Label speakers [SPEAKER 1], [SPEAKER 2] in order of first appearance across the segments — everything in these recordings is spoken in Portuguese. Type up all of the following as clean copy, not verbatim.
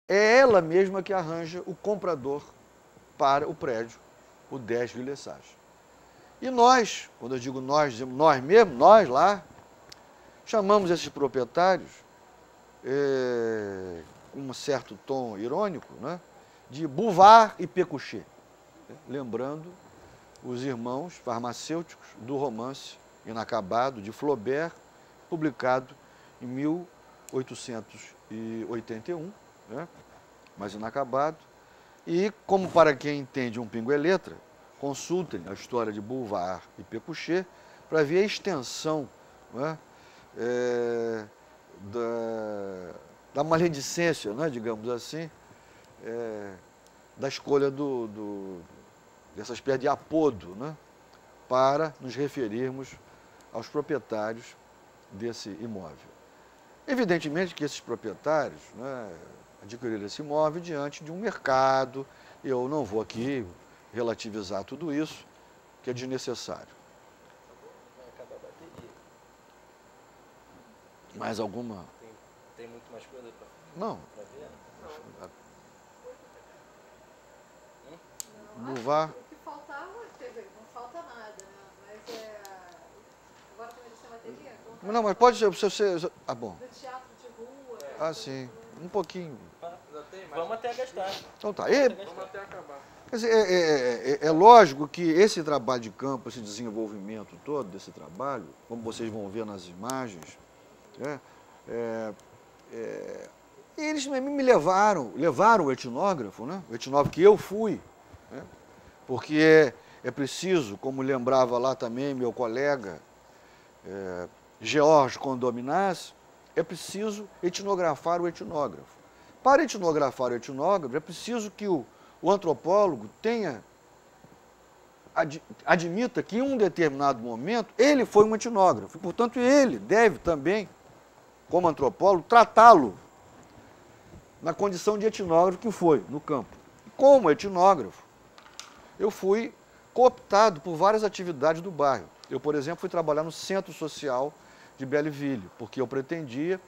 [SPEAKER 1] é ela mesma que arranja o comprador para o prédio, o 10 Ville Lesage. E nós, quando eu digo nós, dizemos nós mesmos, nós lá, chamamos esses proprietários, com um certo tom irônico, né, de Bouvard e Pécuchet, lembrando os irmãos farmacêuticos do romance inacabado de Flaubert, publicado em 1881, né, mas inacabado. E, como para quem entende um pingo e letra, consultem a história de Bouvard e Pécuchet para ver a extensão, né, da maledicência, né, digamos assim, da escolha dessa espécie de apodo, né, para nos referirmos aos proprietários desse imóvel. Evidentemente que esses proprietários, né, adquiriram esse imóvel diante de um mercado. Eu não vou aqui relativizar tudo isso, que é desnecessário.
[SPEAKER 2] Vai acabar a bateria.
[SPEAKER 1] Mais alguma?
[SPEAKER 2] Tem muito mais coisa para
[SPEAKER 1] Não.
[SPEAKER 2] ver?
[SPEAKER 1] Bouvard.
[SPEAKER 3] O que faltava, quer dizer, não falta nada, né? Mas agora também sem bateria?
[SPEAKER 1] Não, mas pode ser. Ah, bom.
[SPEAKER 3] Do teatro de rua.
[SPEAKER 1] Ah, sim. Um pouquinho.
[SPEAKER 2] Vamos até gastar.
[SPEAKER 1] Então tá.
[SPEAKER 4] Vamos até acabar.
[SPEAKER 1] Quer dizer, é lógico que esse trabalho de campo, esse desenvolvimento todo desse trabalho, como vocês vão ver nas imagens, eles me levaram o etnógrafo, né? O etnógrafo que eu fui, né? Porque é preciso, como lembrava lá também meu colega Georges Condominas, é preciso etnografar o etnógrafo. Para etnografar o etnógrafo, é preciso que o antropólogo admita que em um determinado momento ele foi um etnógrafo. E, portanto, ele deve também, como antropólogo, tratá-lo na condição de etnógrafo que foi no campo. Como etnógrafo, eu fui cooptado por várias atividades do bairro. Eu, por exemplo, fui trabalhar no Centro Social de Belleville, porque eu pretendia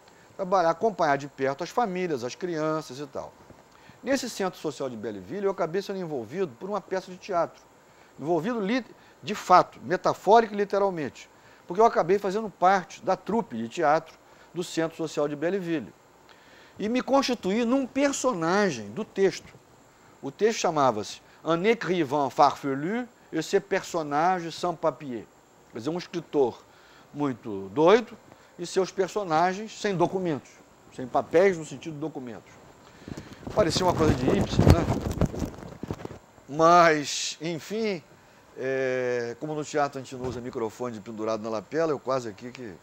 [SPEAKER 1] acompanhar de perto as famílias, as crianças e tal. Nesse Centro Social de Belleville, eu acabei sendo envolvido por uma peça de teatro. Envolvido de fato, metafórico e literalmente. Porque eu acabei fazendo parte da trupe de teatro do Centro Social de Belleville. E me constituí num personagem do texto. O texto chamava-se Un écrivain farfelu et ses personnages sans papier. Quer dizer, um escritor muito doido e seus personagens sem documentos, sem papéis no sentido de documentos. Parecia uma coisa de Ibsen, né? Mas, enfim, como no teatro a gente não usa microfone pendurado na lapela, eu quase aqui que...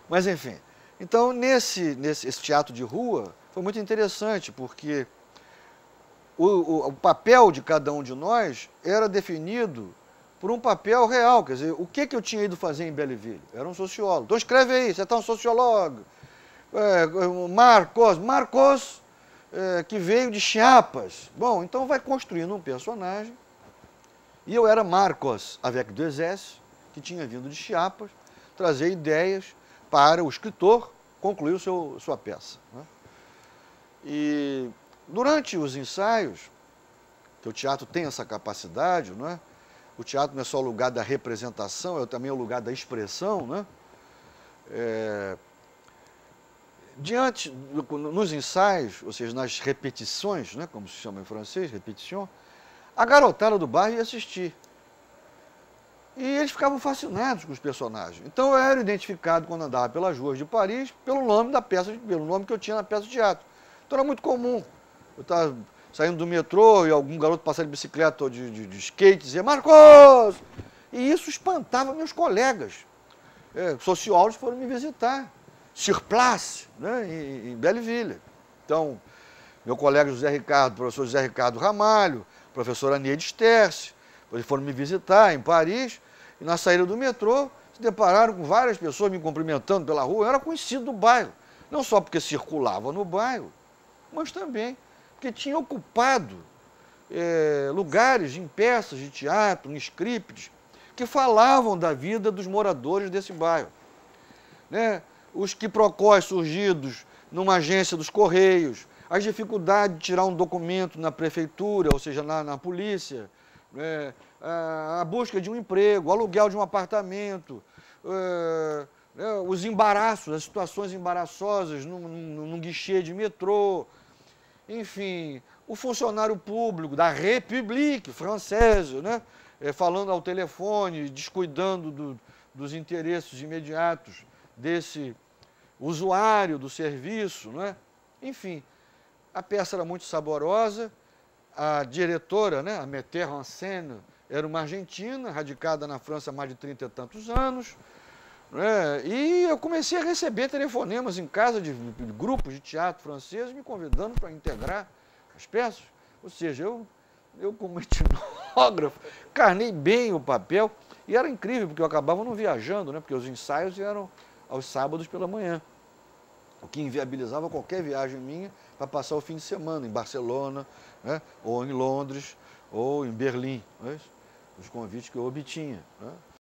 [SPEAKER 1] Mas, enfim. Então, esse teatro de rua foi muito interessante, porque o papel de cada um de nós era definido por um papel real. Quer dizer, o que eu tinha ido fazer em Belleville? Era um sociólogo. Então, escreve aí, você está um sociólogo. Marcos, que veio de Chiapas. Bom, então vai construindo um personagem. E eu era Marcos, avec deux S, que tinha vindo de Chiapas, trazer ideias para o escritor concluir sua peça, né? E durante os ensaios, que o teatro tem essa capacidade, não é? O teatro não é só o lugar da representação, é também o lugar da expressão, né? Nos ensaios, ou seja, nas repetições, né, como se chama em francês, repetition, a garotada do bairro ia assistir. E eles ficavam fascinados com os personagens. Então eu era identificado quando andava pelas ruas de Paris pelo nome da peça, pelo nome que eu tinha na peça de teatro. Então era muito comum. Eu estava saindo do metrô e algum garoto passava de bicicleta ou de skate dizia Marcos! E isso espantava meus colegas. Sociólogos foram me visitar, sur place, né, em Belleville. Então, meu colega José Ricardo, professor José Ricardo Ramalho, professora Neide Sterce, eles foram me visitar em Paris, e na saída do metrô se depararam com várias pessoas me cumprimentando pela rua. Eu era conhecido do bairro, não só porque circulava no bairro, mas também porque tinha ocupado lugares em peças de teatro, em scripts, que falavam da vida dos moradores desse bairro. Né? Os quiprocós surgidos numa agência dos Correios, as dificuldades de tirar um documento na prefeitura, ou seja, na polícia, né? A busca de um emprego, o aluguel de um apartamento, os embaraços, as situações embaraçosas num guichê de metrô, enfim, o funcionário público da République Française, né? Falando ao telefone, descuidando dos interesses imediatos desse usuário do serviço, né? Enfim, a peça era muito saborosa, a diretora, né, a Metteur en Scène, era uma argentina, radicada na França há mais de 30 e tantos anos, né? E eu comecei a receber telefonemas em casa de grupos de teatro franceses me convidando para integrar as peças. Ou seja, eu como etnógrafo, carnei bem o papel e era incrível, porque eu acabava não viajando, né? Porque os ensaios eram aos sábados pela manhã, o que inviabilizava qualquer viagem minha para passar o fim de semana em Barcelona, né? Ou em Londres, ou em Berlim, né? Os convites que eu obtinha, né?